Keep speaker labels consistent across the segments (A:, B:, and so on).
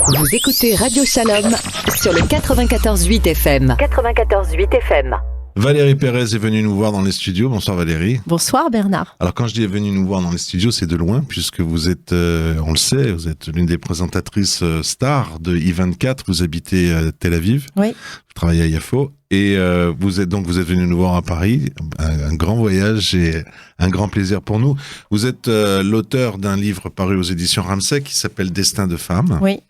A: Vous écoutez Radio Shalom sur le 94.8 FM. 94.8 FM.
B: Valérie Pérez est venue nous voir dans les studios. Bonsoir Valérie.
C: Bonsoir Bernard.
B: Alors quand je dis est venue nous voir dans les studios, c'est de loin, puisque vous êtes, on le sait, vous êtes l'une des présentatrices stars de I24. Vous habitez à Tel Aviv.
C: Oui.
B: Vous travaillez à Yafo. Et vous êtes venue nous voir à Paris. Un grand voyage et un grand plaisir pour nous. Vous êtes l'auteur d'un livre paru aux éditions Ramsay qui s'appelle Destin de femme.
C: Oui.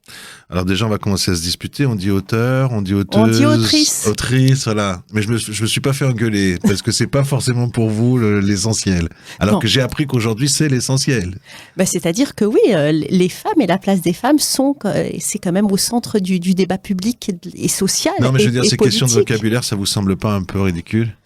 B: Alors déjà, on va commencer à se disputer. On dit auteur, on dit auteuse.
C: On dit autrice.
B: Autrice, voilà. Mais je me suis pas fait engueuler parce que c'est pas forcément pour vous l'essentiel. Alors que j'ai appris qu'aujourd'hui, c'est l'essentiel.
C: C'est-à-dire que oui, les femmes et la place des femmes c'est quand même au centre du débat public et social.
B: Non, mais je veux dire, ces
C: politique.
B: questions de vocabulaire, ça vous semble pas un peu ridicule ?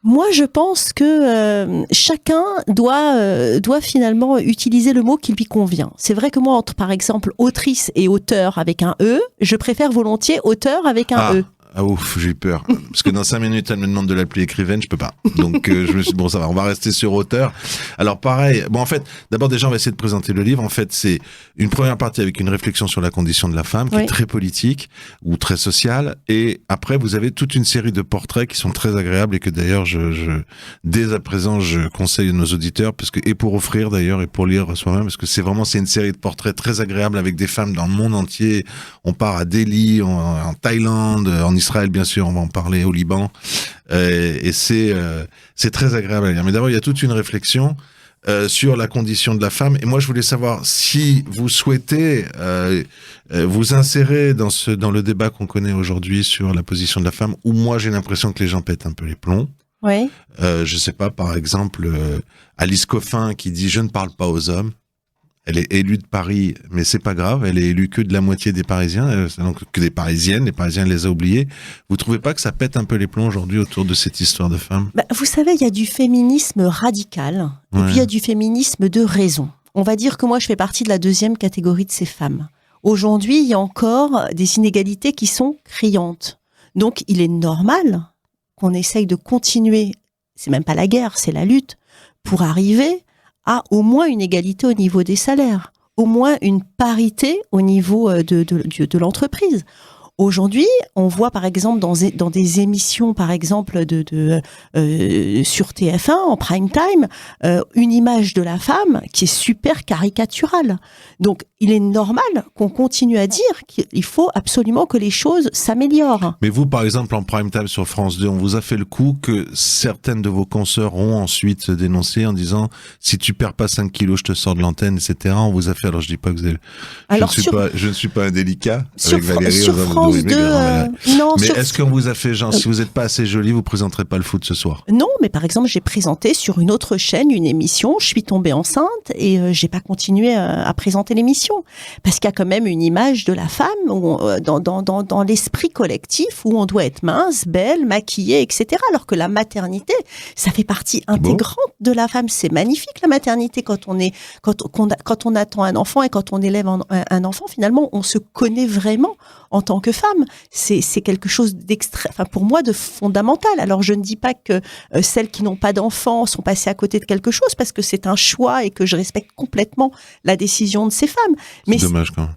C: Moi, je pense que chacun doit finalement utiliser le mot qui lui convient. C'est vrai que moi, entre par exemple autrice et auteur avec un E, je préfère volontiers auteur avec un E.
B: Ah ouf, j'ai eu peur. Parce que dans 5 minutes, elle me demande de l'appeler écrivaine, je peux pas. Donc je me suis dit, bon ça va, on va rester sur auteur. Alors pareil, bon en fait, d'abord déjà on va essayer de présenter le livre. En fait, c'est une première partie avec une réflexion sur la condition de la femme, qui est très politique ou très sociale. Et après, vous avez toute une série de portraits qui sont très agréables et que d'ailleurs, dès à présent, je conseille à nos auditeurs, parce que, et pour offrir d'ailleurs, et pour lire soi-même, parce que c'est une série de portraits très agréables avec des femmes dans le monde entier. On part à Delhi, en Thaïlande, en Israël, bien sûr, on va en parler, au Liban, et c'est très agréable à lire. Mais d'abord, il y a toute une réflexion sur la condition de la femme, et moi, je voulais savoir si vous souhaitez vous insérer dans le débat qu'on connaît aujourd'hui sur la position de la femme, où moi, j'ai l'impression que les gens pètent un peu les plombs.
C: Oui.
B: Je sais pas, par exemple, Alice Coffin qui dit « Je ne parle pas aux hommes ». Elle est élue de Paris, mais c'est pas grave, elle est élue que de la moitié des Parisiens, donc que des Parisiennes, les Parisiens les a oubliés. Vous trouvez pas que ça pète un peu les plombs aujourd'hui autour de cette histoire de femmes ?
C: Vous savez, il y a du féminisme radical, et puis il y a du féminisme de raison. On va dire que moi, je fais partie de la deuxième catégorie de ces femmes. Aujourd'hui, il y a encore des inégalités qui sont criantes. Donc, il est normal qu'on essaye de continuer, c'est même pas la guerre, c'est la lutte, pour arriver à au moins une égalité au niveau des salaires, au moins une parité au niveau de l'entreprise. Aujourd'hui, on voit par exemple dans des émissions, par exemple sur TF1 en prime time, une image de la femme qui est super caricaturale. Donc, il est normal qu'on continue à dire qu'il faut absolument que les choses s'améliorent.
B: Mais vous, par exemple, en prime time sur France 2, on vous a fait le coup que certaines de vos consoeurs ont ensuite dénoncé en disant « Si tu perds pas 5 kilos, je te sors de l'antenne, etc. » On vous a fait, alors je dis pas que vous avez... Je ne suis pas indélicat avec Valérie.
C: Sur France 2, non.
B: Mais est-ce qu'on vous a fait genre, si vous n'êtes pas assez jolie, vous présenterez pas le foot ce soir ?
C: Non, mais par exemple, j'ai présenté sur une autre chaîne une émission, je suis tombée enceinte et j'ai pas continué à présenter l'émission. Parce qu'il y a quand même une image de la femme dans l'esprit collectif où on doit être mince, belle, maquillée, etc. Alors que la maternité, ça fait partie intégrante de la femme. C'est magnifique la maternité quand on attend un enfant et quand on élève un enfant. Finalement, on se connaît vraiment en tant que femme. C'est quelque chose pour moi, de fondamental. Alors, je ne dis pas que celles qui n'ont pas d'enfants sont passées à côté de quelque chose parce que c'est un choix et que je respecte complètement la décision de ces femmes. Mais
B: c'est dommage quand même.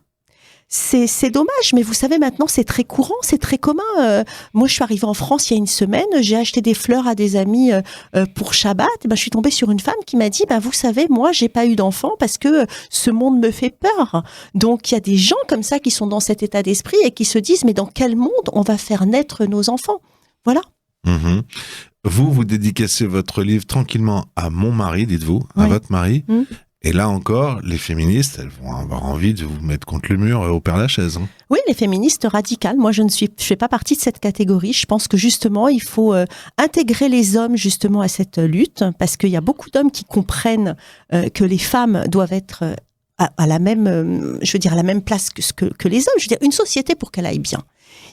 C: C'est dommage, mais vous savez, maintenant, c'est très courant, c'est très commun. Moi, je suis arrivée en France il y a une semaine, j'ai acheté des fleurs à des amis pour Shabbat. Et je suis tombée sur une femme qui m'a dit, vous savez, moi, j'ai pas eu d'enfant parce que ce monde me fait peur. Donc, il y a des gens comme ça qui sont dans cet état d'esprit et qui se disent, mais dans quel monde on va faire naître nos enfants ? Voilà.
B: Mmh. Vous dédicacez votre livre tranquillement à mon mari, dites-vous, à votre mari. Mmh. Et là encore, les féministes, elles vont avoir envie de vous mettre contre le mur au Père-Lachaise. Hein.
C: Oui, les féministes radicales. Moi, je fais pas partie de cette catégorie. Je pense que justement, il faut intégrer les hommes justement à cette lutte, parce qu'il y a beaucoup d'hommes qui comprennent que les femmes doivent être à la même, à la même place que les hommes. Je veux dire, une société pour qu'elle aille bien,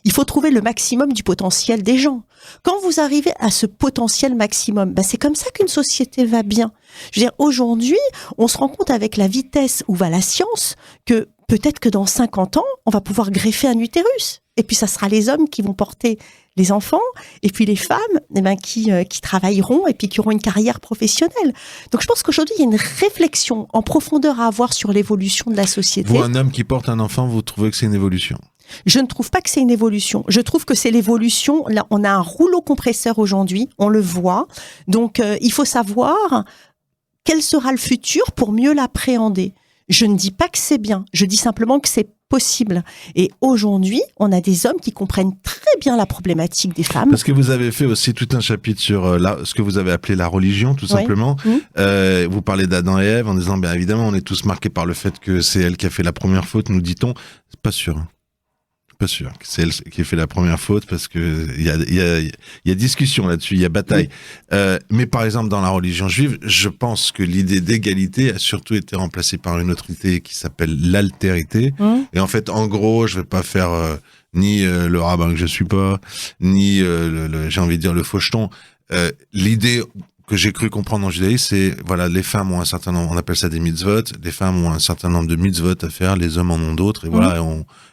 C: il faut trouver le maximum du potentiel des gens. Quand vous arrivez à ce potentiel maximum, c'est comme ça qu'une société va bien. Je veux dire, aujourd'hui, on se rend compte avec la vitesse où va la science que peut-être que dans 50 ans, on va pouvoir greffer un utérus. Et puis, ça sera les hommes qui vont porter les enfants, et puis les femmes qui travailleront et puis qui auront une carrière professionnelle. Donc, je pense qu'aujourd'hui, il y a une réflexion en profondeur à avoir sur l'évolution de la société.
B: Vous, un homme qui porte un enfant, vous trouvez que c'est une évolution ?
C: Je ne trouve pas que c'est une évolution. Je trouve que c'est l'évolution. Là, on a un rouleau compresseur aujourd'hui, on le voit. Donc, il faut savoir quel sera le futur pour mieux l'appréhender. Je ne dis pas que c'est bien, je dis simplement que c'est possible. Et aujourd'hui, on a des hommes qui comprennent très bien la problématique des femmes.
B: Parce que vous avez fait aussi tout un chapitre sur ce que vous avez appelé la religion, tout simplement. Vous parlez d'Adam et Ève en disant, bien évidemment, on est tous marqués par le fait que c'est elle qui a fait la première faute, nous dit-on. C'est pas sûr. Pas sûr que c'est elle qui a fait la première faute parce que il y a discussion là-dessus, il y a bataille. Mais par exemple dans la religion juive, je pense que l'idée d'égalité a surtout été remplacée par une autre idée qui s'appelle l'altérité. Et en fait, en gros, je vais pas faire ni le rabbin que je suis pas, ni j'ai envie de dire le faucheton. L'idée que j'ai cru comprendre en judaïsme, c'est voilà, les femmes ont un certain nombre, on appelle ça des mitzvot, les femmes ont un certain nombre de mitzvot à faire, les hommes en ont d'autres, et voilà,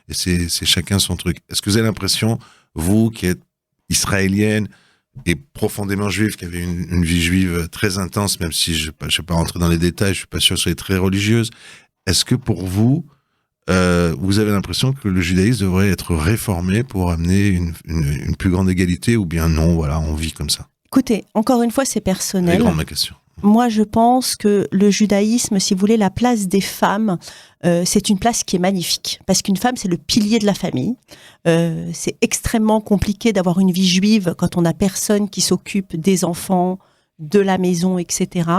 B: et c'est chacun son truc. Est-ce que vous avez l'impression, vous qui êtes israélienne et profondément juive, qui avez une vie juive très intense, même si je ne vais pas rentrer dans les détails, je suis pas sûr que vous soyez très religieuse, est-ce que pour vous, vous avez l'impression que le judaïsme devrait être réformé pour amener une plus grande égalité, ou bien non, voilà, on vit comme ça?
C: Écoutez, encore une fois, c'est personnel.
B: C'est grande ma question.
C: Moi, je pense que le judaïsme, si vous voulez, la place des femmes, c'est une place qui est magnifique. Parce qu'une femme, c'est le pilier de la famille. C'est extrêmement compliqué d'avoir une vie juive quand on n'a personne qui s'occupe des enfants, de la maison, etc.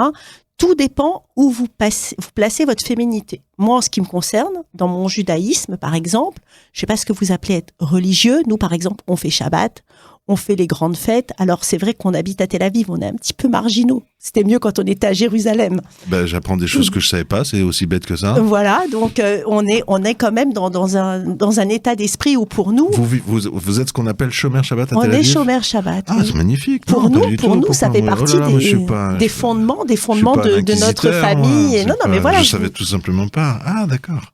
C: Tout dépend où vous placez votre féminité. Moi, en ce qui me concerne, dans mon judaïsme, par exemple, je ne sais pas ce que vous appelez être religieux. Nous, par exemple, on fait Shabbat, on fait les grandes fêtes. Alors, c'est vrai qu'on habite à Tel Aviv, on est un petit peu marginaux. C'était mieux quand on était à Jérusalem.
B: Ben, j'apprends des choses que je savais pas, c'est aussi bête que ça.
C: Voilà, donc on est quand même dans un état d'esprit où pour nous...
B: Vous êtes ce qu'on appelle chômeur Shabbat à Tel Aviv ?
C: On est chômeur Shabbat.
B: Ah,
C: oui.
B: C'est magnifique.
C: Pour nous, ça fait partie des fondements de notre famille.
B: Moi,
C: mais voilà.
B: Je savais tout simplement pas. Ah, d'accord.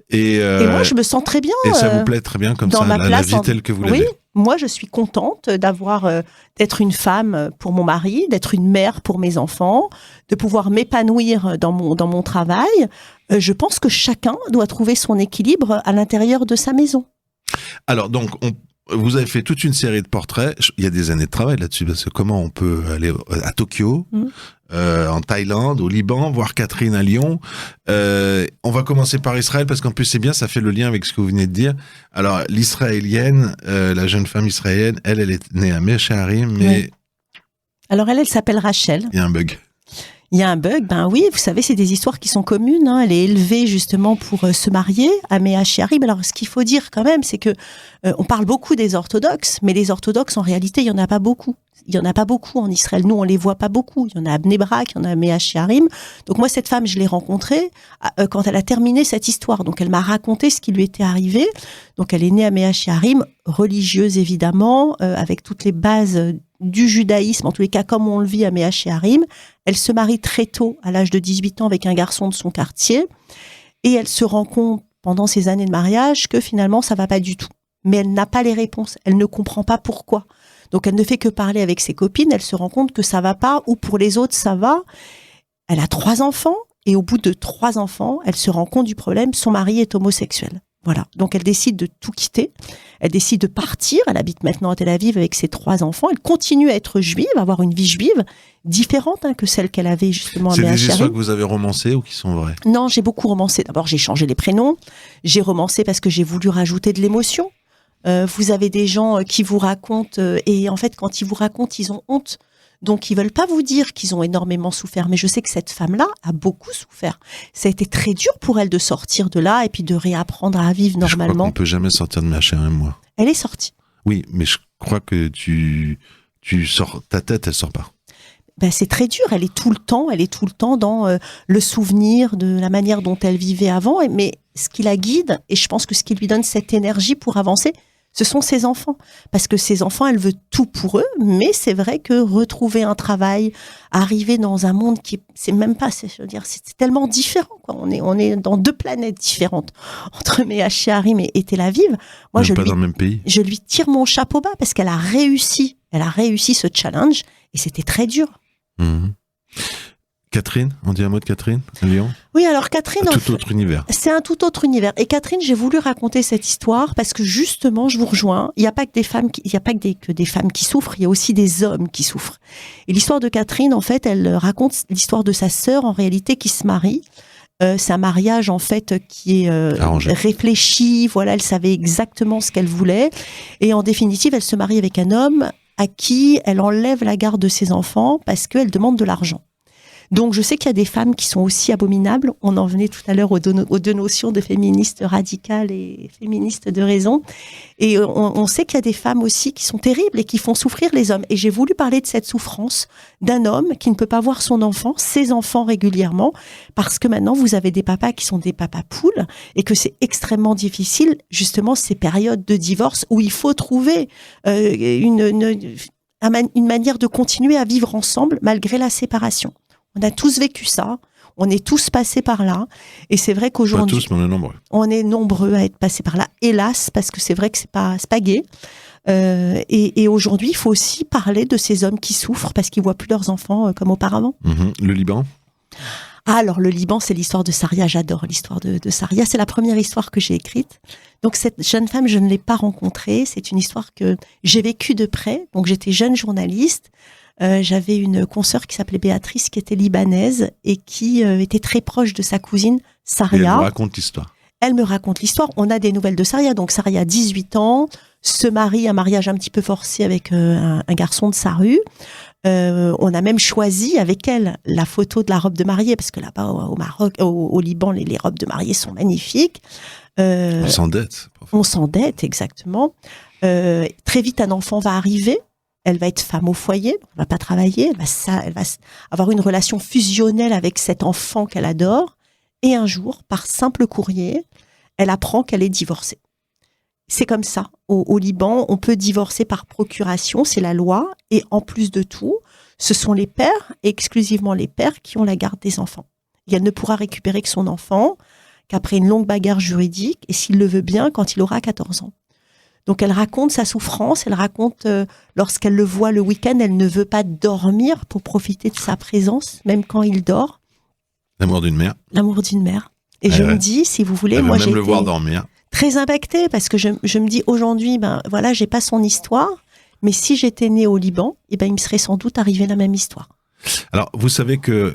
C: Et moi, je me sens très bien.
B: Et ça vous plaît très bien comme ça, la vie telle que vous l'avez.
C: Oui, moi, je suis contente d'être une femme pour mon mari, d'être une mère pour mes enfants, de pouvoir m'épanouir dans mon travail. Je pense que chacun doit trouver son équilibre à l'intérieur de sa maison.
B: Alors, donc, vous avez fait toute une série de portraits. Il y a des années de travail là-dessus, parce que comment on peut aller à Tokyo, en Thaïlande, au Liban, voir Catherine à Lyon. On va commencer par Israël, parce qu'en plus c'est bien, ça fait le lien avec ce que vous venez de dire. Alors, l'israélienne, la jeune femme israélienne, elle est née à Mea Shearim, mais...
C: Oui. Alors elle s'appelle Rachel.
B: Il y a un bug.
C: Il y a un bug, ben oui, vous savez, c'est des histoires qui sont communes. Hein. Elle est élevée justement pour se marier à Mea Shearim. Alors, ce qu'il faut dire quand même, c'est que on parle beaucoup des orthodoxes, mais les orthodoxes, en réalité, il y en a pas beaucoup. Il y en a pas beaucoup en Israël. Nous, on les voit pas beaucoup. Il y en a à Bnei Brak, il y en a à Mea Shearim. Donc moi, cette femme, je l'ai rencontrée quand elle a terminé cette histoire. Donc elle m'a raconté ce qui lui était arrivé. Donc elle est née à Mea Shearim, religieuse évidemment, avec toutes les bases du judaïsme, en tous les cas comme on le vit à Mea Shearim. Elle se marie très tôt, à l'âge de 18 ans, avec un garçon de son quartier. Et elle se rend compte, pendant ces années de mariage, que finalement, ça va pas du tout. Mais elle n'a pas les réponses. Elle ne comprend pas pourquoi. Donc, elle ne fait que parler avec ses copines. Elle se rend compte que ça va pas, ou pour les autres, ça va. Elle a 3 enfants. Et au bout de 3 enfants, elle se rend compte du problème. Son mari est homosexuel. Voilà. Donc, elle décide de tout quitter. Elle décide de partir. Elle habite maintenant à Tel Aviv avec ses 3 enfants. Elle continue à être juive, à avoir une vie juive différente que celle qu'elle avait justement à Mea Shearim.
B: C'est des histoires que vous avez romancées ou qui sont vraies ?
C: Non, j'ai beaucoup romancé. D'abord, j'ai changé les prénoms. J'ai romancé parce que j'ai voulu rajouter de l'émotion. Vous avez des gens qui vous racontent et en fait, quand ils vous racontent, ils ont honte. Donc, ils veulent pas vous dire qu'ils ont énormément souffert. Mais je sais que cette femme-là a beaucoup souffert. Ça a été très dur pour elle de sortir de là et puis de réapprendre à vivre normalement.
B: Je crois qu'on peut jamais sortir de Mea Shearim, moi.
C: Elle est sortie.
B: Oui, mais je crois que tu sors, ta tête, elle sort pas.
C: Ben, c'est très dur. Elle est tout le temps dans le souvenir de la manière dont elle vivait avant. Mais ce qui la guide, et je pense que ce qui lui donne cette énergie pour avancer, Ce sont ses enfants. Parce que ses enfants, elle veut tout pour eux, mais c'est vrai que retrouver un travail, arriver dans un monde c'est même pas, je veux dire, c'est tellement différent, quoi. On est dans 2 planètes différentes. Entre Méachiarim et Tel Aviv. Moi,
B: Même pas dans le même pays.
C: Je lui tire mon chapeau bas parce qu'elle a réussi. Elle a réussi ce challenge et c'était très dur.
B: Mmh. Catherine, on dit un mot de Catherine à Lyon?
C: Oui, alors Catherine...
B: Un tout autre univers.
C: C'est un tout autre univers. Et Catherine, j'ai voulu raconter cette histoire parce que justement, je vous rejoins, il n'y a pas que des femmes que des femmes qui souffrent, il y a aussi des hommes qui souffrent. Et l'histoire de Catherine, en fait, elle raconte l'histoire de sa sœur, en réalité, qui se marie. C'est un mariage, en fait, qui est réfléchi. Voilà, elle savait exactement ce qu'elle voulait. Et en définitive, elle se marie avec un homme à qui elle enlève la garde de ses enfants parce qu'elle demande de l'argent. Donc, je sais qu'il y a des femmes qui sont aussi abominables. On en venait tout à l'heure aux 2 notions de féministes radicales et féministes de raison. Et on sait qu'il y a des femmes aussi qui sont terribles et qui font souffrir les hommes. Et j'ai voulu parler de cette souffrance d'un homme qui ne peut pas voir son enfant, ses enfants régulièrement, parce que maintenant, vous avez des papas qui sont des papas poules et que c'est extrêmement difficile, justement, ces périodes de divorce où il faut trouver une manière de continuer à vivre ensemble malgré la séparation. On a tous vécu ça, on est tous passés par là, et c'est vrai qu'aujourd'hui...
B: Pas tous, mais on est nombreux.
C: On est nombreux à être passés par là, hélas, parce que c'est vrai que c'est pas gai. Et aujourd'hui, il faut aussi parler de ces hommes qui souffrent parce qu'ils voient plus leurs enfants comme auparavant.
B: Le Liban?
C: Alors, le Liban, c'est l'histoire de Saria. J'adore l'histoire de Saria. C'est la première histoire que j'ai écrite. Donc, cette jeune femme, je ne l'ai pas rencontrée. C'est une histoire que j'ai vécue de près. Donc, j'étais jeune journaliste. J'avais une consoeur qui s'appelait Béatrice, qui était libanaise et qui était très proche de sa cousine Saria.
B: Et elle me raconte l'histoire.
C: Elle me raconte l'histoire. On a des nouvelles de Saria. Donc Saria a 18 ans, se marie, un mariage un petit peu forcé avec un garçon de sa rue. On a même choisi avec elle la photo de la robe de mariée, parce que là-bas au Maroc, au Liban, les robes de mariée sont magnifiques.
B: On s'endette.
C: On s'endette, exactement. Très vite, un enfant va arriver. Elle va être femme au foyer, elle va pas travailler, elle va avoir une relation fusionnelle avec cet enfant qu'elle adore. Et un jour, par simple courrier, elle apprend qu'elle est divorcée. C'est comme ça. Au Liban, on peut divorcer par procuration, c'est la loi. Et en plus de tout, ce sont les pères, et exclusivement les pères, qui ont la garde des enfants. Et elle ne pourra récupérer que son enfant qu'après une longue bagarre juridique, et s'il le veut bien, quand il aura 14 ans. Donc, elle raconte sa souffrance, elle raconte lorsqu'elle le voit le week-end, elle ne veut pas dormir pour profiter de sa présence, même quand il dort.
B: L'amour d'une mère.
C: L'amour d'une mère. Et je me dis, si vous voulez, moi j'ai
B: le voir dormir.
C: Très impactée parce que je me dis aujourd'hui, voilà, j'ai pas son histoire, mais si j'étais née au Liban, il me serait sans doute arrivé la même histoire.
B: Alors, vous savez que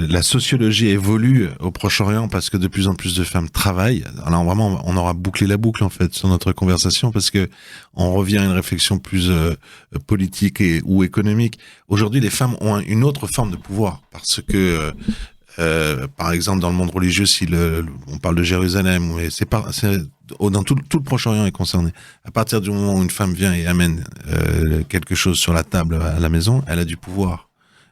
B: la sociologie évolue au Proche-Orient parce que de plus en plus de femmes travaillent. Alors vraiment, on aura bouclé la boucle en fait sur notre conversation parce que on revient à une réflexion plus politique ou économique. Aujourd'hui, les femmes ont une autre forme de pouvoir parce que par exemple, dans le monde religieux, si on parle de Jérusalem, dans tout le Proche-Orient est concerné. À partir du moment où une femme vient et amène quelque chose sur la table à la maison, elle a du pouvoir.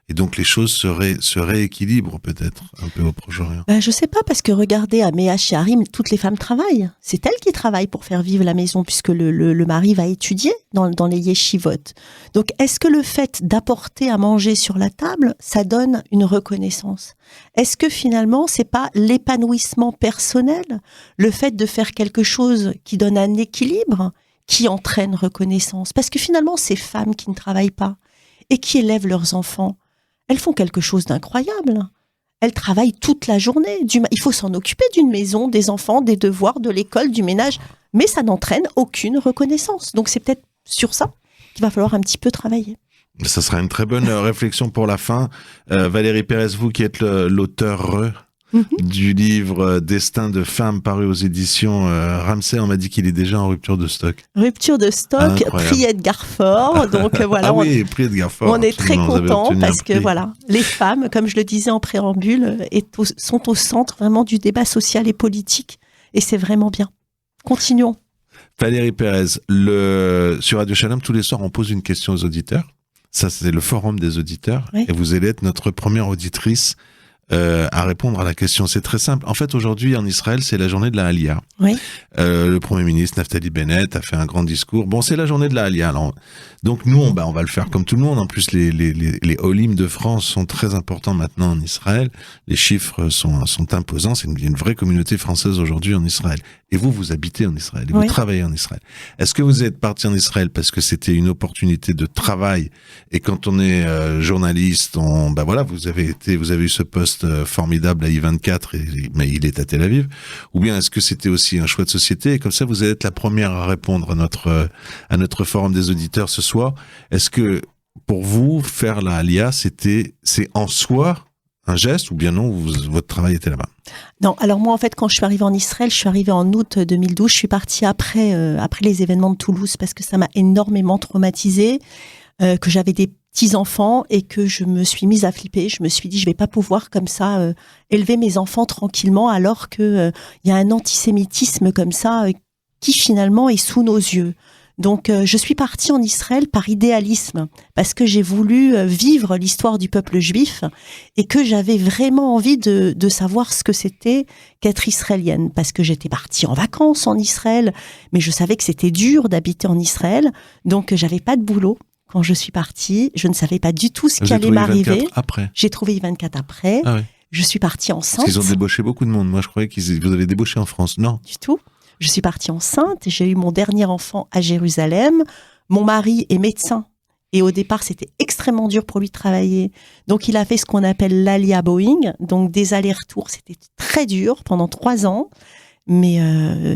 B: Et donc les choses se rééquilibrent peut-être un peu au Proche-Orient.
C: Je sais pas, parce que regardez, à Méachiarim, toutes les femmes travaillent. C'est elles qui travaillent pour faire vivre la maison, puisque le mari va étudier dans les yeshivot. Donc est-ce que le fait d'apporter à manger sur la table, ça donne une reconnaissance? Est-ce que finalement, c'est pas l'épanouissement personnel, le fait de faire quelque chose qui donne un équilibre, qui entraîne reconnaissance? Parce que finalement, ces femmes qui ne travaillent pas et qui élèvent leurs enfants, elles font quelque chose d'incroyable. Elles travaillent toute la journée. Il faut s'en occuper d'une maison, des enfants, des devoirs, de l'école, du ménage. Mais ça n'entraîne aucune reconnaissance. Donc c'est peut-être sur ça qu'il va falloir un petit peu travailler.
B: Ça sera une très bonne réflexion pour la fin. Valérie Pérez, vous qui êtes l'auteur du livre Destin de femme paru aux éditions Ramsay, on m'a dit qu'il est déjà en rupture de stock.
C: Rupture de stock, prix Edgar Faure. Donc voilà,
B: prix Edgar Faure.
C: On est très contents parce que voilà, les femmes, comme je le disais en préambule, sont au centre vraiment du débat social et politique. Et c'est vraiment bien. Continuons.
B: Valérie Pérez, sur Radio Shalom, tous les soirs, on pose une question aux auditeurs. Ça, c'est le forum des auditeurs. Oui. Et vous allez être notre première auditrice à répondre à la question. C'est très simple. En fait, aujourd'hui, en Israël, c'est la journée de la Aliyah.
C: Oui.
B: Le Premier ministre, Naftali Bennett, a fait un grand discours. Bon, c'est la journée de la Aliyah. Alors, donc, nous, on va le faire comme tout le monde. En plus, les Olim de France sont très importants maintenant en Israël. Les chiffres sont imposants. C'est une vraie communauté française aujourd'hui en Israël. Et vous habitez en Israël. Et vous travaillez en Israël. Est-ce que vous êtes parti en Israël parce que c'était une opportunité de travail? Et quand on est journaliste, vous avez eu ce poste formidable à I24, mais il est à Tel Aviv. Ou bien est-ce que c'était aussi un choix de société? Et comme ça, vous allez être la première à répondre à notre forum des auditeurs ce soir. Est-ce que pour vous, faire la Aliyah, c'est en soi un geste, ou bien non, votre travail était là-bas?
C: Non, alors moi, en fait, quand je suis arrivée en Israël, je suis arrivée en août 2012. Je suis partie après les événements de Toulouse parce que ça m'a énormément traumatisée, que j'avais des petits-enfants et que je me suis mise à flipper. Je me suis dit, je vais pas pouvoir comme ça élever mes enfants tranquillement alors que y a un antisémitisme comme ça qui finalement est sous nos yeux. Donc, je suis partie en Israël par idéalisme, parce que j'ai voulu vivre l'histoire du peuple juif et que j'avais vraiment envie de savoir ce que c'était qu'être israélienne, parce que j'étais partie en vacances en Israël, mais je savais que c'était dur d'habiter en Israël, donc j'avais pas de boulot. Quand je suis partie, je ne savais pas du tout ce qui allait m'arriver. J'ai trouvé I24 après. Ah oui. Je suis partie enceinte.
B: Parce qu'ils ont débauché beaucoup de monde. Moi, je croyais vous avez débauché en France. Non.
C: Du tout. Je suis partie enceinte et j'ai eu mon dernier enfant à Jérusalem. Mon mari est médecin et au départ, c'était extrêmement dur pour lui de travailler. Donc, il a fait ce qu'on appelle l'Aliyah Boeing, donc des allers-retours. C'était très dur pendant 3 ans. Mais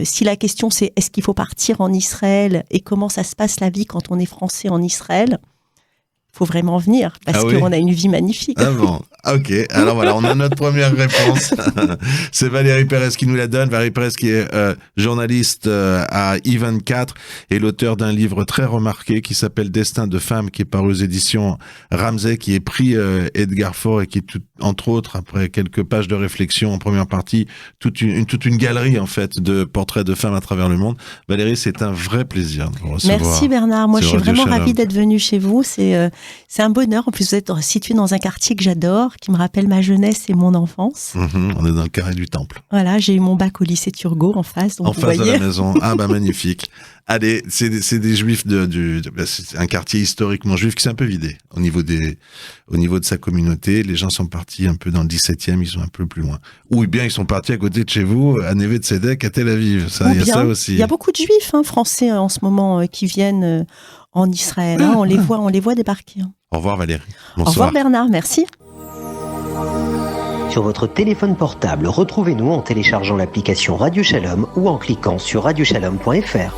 C: si la question c'est est-ce qu'il faut partir en Israël et comment ça se passe la vie quand on est français en Israël, il faut vraiment venir parce qu'on a une vie magnifique.
B: Ah bon, ok. Alors voilà, on a notre première réponse. C'est Valérie Pérez qui nous la donne. Valérie Pérez qui est journaliste à I24 et l'auteur d'un livre très remarqué qui s'appelle Destin de femme, qui est paru aux éditions Ramsey, qui est prix Edgar Faure et qui est entre autres, après quelques pages de réflexion en première partie, toute une galerie en fait de portraits de femmes à travers le monde. Valérie, c'est un vrai plaisir de vous recevoir.
C: Merci Bernard. Moi, je suis vraiment ravie d'être venue chez vous. C'est un bonheur. En plus, vous êtes situé dans un quartier que j'adore, qui me rappelle ma jeunesse et mon enfance.
B: On est dans le carré du Temple.
C: Voilà, j'ai eu mon bac au lycée Turgot en face. Donc
B: en face de la maison. Ah bah magnifique. Allez, c'est des juifs c'est un quartier historiquement juif qui s'est un peu vidé au niveau de sa communauté. Les gens sont partis un peu dans le 17e, ils sont un peu plus loin. Ou bien ils sont partis à côté de chez vous, à Neve Tzedek, à Tel Aviv. Ça, il y a ça aussi.
C: Il y a beaucoup de juifs français en ce moment qui viennent en Israël. On les voit débarquer.
B: Au revoir Valérie. Bonsoir.
C: Au revoir Bernard, merci.
D: Sur votre téléphone portable, retrouvez-nous en téléchargeant l'application Radio Shalom ou en cliquant sur radioshalom.fr.